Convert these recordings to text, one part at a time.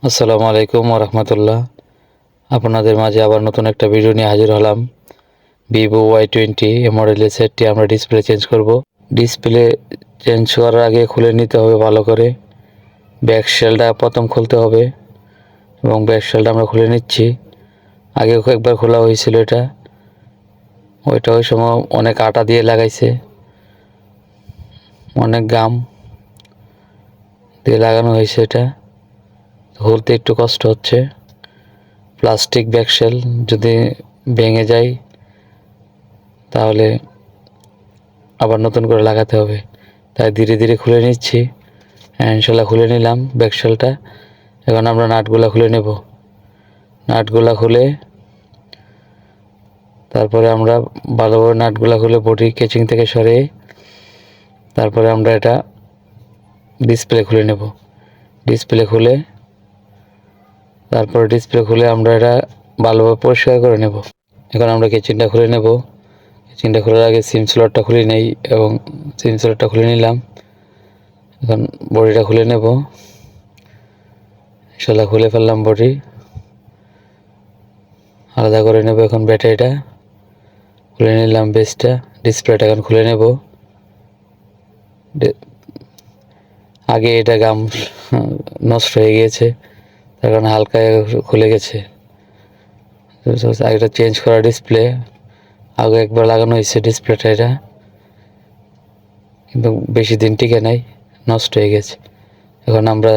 আসসালামু আলাইকুম রহমতুল্লাহ। আপনাদের মাঝে আবার নতুন একটা ভিডিও নিয়ে হাজির হলাম। ভিভো Y20 মডেলের সেটটি আমরা ডিসপ্লে চেঞ্জ করব। ডিসপ্লে চেঞ্জ করার আগে খুলে নিতে হবে ভালো করে। ব্যাক শেলটা প্রথম খুলতে হবে এবং ব্যাক শেলটা আমরা খুলে নিচ্ছি। আগেও কয়েকবার খোলা হয়েছিল এটা, ওইটা ওই সময় অনেক আটা দিয়ে লাগাইছে, অনেক গাম দিয়ে লাগানো হয়েছে। এটা খুলতে একটু কষ্ট হচ্ছে। প্লাস্টিক ব্যাকশেল যদি ভেঙে যায় তাহলে আবার নতুন করে লাগাতে হবে, তাই ধীরে ধীরে খুলে নিচ্ছি। ইনশাল্লাহ খুলে নিলাম ব্যাকশেলটা। এখন আমরা নাটগুলা খুলে নেব। নাটগুলা খুলে তারপরে আমরা ভালোভাবে নাটগুলা খুলে বডি কেচিং থেকে সরিয়ে তারপরে আমরা এটা ডিসপ্লে খুলে নেব। ডিসপ্লে খুলে আমরা এটা ভালোভাবে পরিষ্কার করে নেব। এখন আমরা কেচিংটা খুলে নেব। কেচিংটা খোলার আগে সিম স্লটটা খুলে নেই এবং সিম স্লটটা খুলে নিলাম। এখন বডিটা খুলে নেব। ইনশাল্লাহ খুলে ফেললাম বডি, আলাদা করে নেব। এখন ব্যাটারিটা খুলে নিলাম, বেসটা। ডিসপ্লেটা এখন খুলে নেব। আগে এটা গাম নষ্ট হয়ে গিয়েছে, তার কারণে হালকা খুলে গেছে। এটা চেঞ্জ করা ডিসপ্লে, আগে একবার লাগানো হয়েছে ডিসপ্লেটা, এটা কিন্তু বেশি দিন টিকে নাই, নষ্ট হয়ে গেছে। এখন আমরা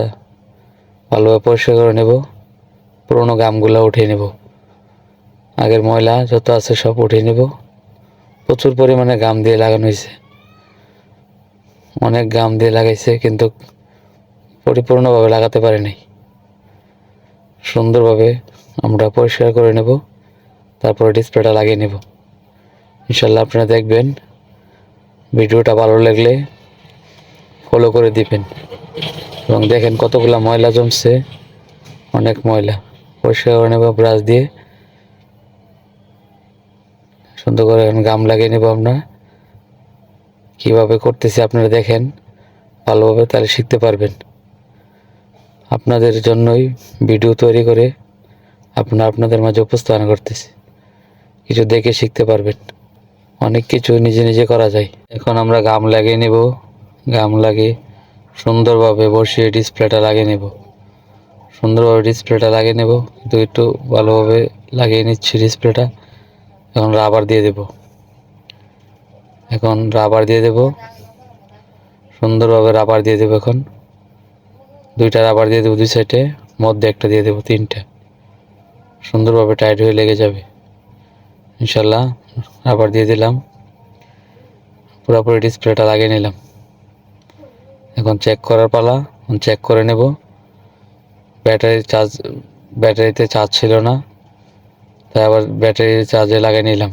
ভালোভাবে পরিষ্কার করে নেব, পুরোনো গামগুলো উঠিয়ে নেব। আগের ময়লা যত আছে সব উঠিয়ে নেব। প্রচুর পরিমাণে গাম দিয়ে লাগানো হয়েছে, অনেক গাম দিয়ে লাগাইছে কিন্তু পরিপূর্ণভাবে লাগাতে পারে নাই। সুন্দরভাবে আমরা পরিষ্কার করে নেব, তারপরে ডিসপ্লেটা লাগিয়ে নেব। ইনশাল্লাহ আপনারা দেখবেন। ভিডিওটা ভালো লাগলে ফলো করে দিবেন এবং দেখেন কতগুলো ময়লা জমছে, অনেক ময়লা। পরিষ্কার করে নেব ব্রাশ দিয়ে সুন্দর করে। এখন গাম লাগিয়ে নেব। আমরা কীভাবে করতেছি আপনারা দেখেন ভালোভাবে, তাহলে শিখতে পারবেন। আপনাদের জন্যই ভিডিও তৈরি করে আপনাদের মাঝে উপস্থাপন করতেছি, কিছু দেখে শিখতে পারবেন। অনেক কিছু নিজে নিজে করা যায়। এখন আমরা গাম লাগিয়ে নেব। গাম লাগিয়ে সুন্দরভাবে বসিয়ে ডিসপ্লেটা লাগিয়ে নেব। সুন্দরভাবে ডিসপ্লেটা লাগিয়ে নেব, কিন্তু একটু ভালোভাবে লাগিয়ে নিচ্ছি ডিসপ্লেটা। এখন রাবার দিয়ে দেব। সুন্দরভাবে রাবার দিয়ে দেব। এখন দুইটা রাবার দিয়ে দেবো, দুই সাইডে, মধ্যে একটা দিয়ে দেবো, তিনটা। সুন্দরভাবে টাইট হয়ে লেগে যাবে। ইনশাল্লাহ রাবার দিয়ে দিলাম, পুরোপুরি ডিসপ্লেটা লাগিয়ে নিলাম। এখন চেক করার পালা। চেক করে নেব। ব্যাটারিতে চার্জ ছিল না, তাই আবার ব্যাটারি চার্জে লাগিয়ে নিলাম।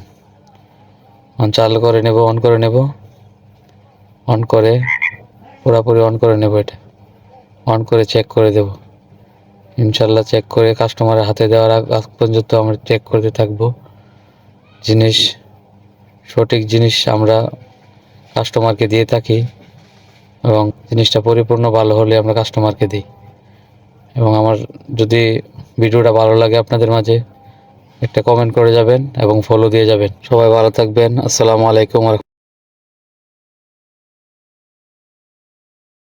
চালু করে নেব, অন করে নেব, অন করে পুরোপুরি অন করে নেব। এটা অন করে চেক করে দেব। ইনশাল্লাহ চেক করে কাস্টমারের হাতে দেওয়ার আগ পর্যন্ত আমরা চেক করতে থাকবো। সঠিক জিনিস আমরা কাস্টমারকে দিয়ে থাকি এবং জিনিসটা পরিপূর্ণ ভালো হলে আমরা কাস্টমারকে দিই। এবং আমার যদি ভিডিওটা ভালো লাগে আপনাদের মাঝে একটা কমেন্ট করে যাবেন এবং ফলো দিয়ে যাবেন। সবাই ভালো থাকবেন। আসসালামু আলাইকুম।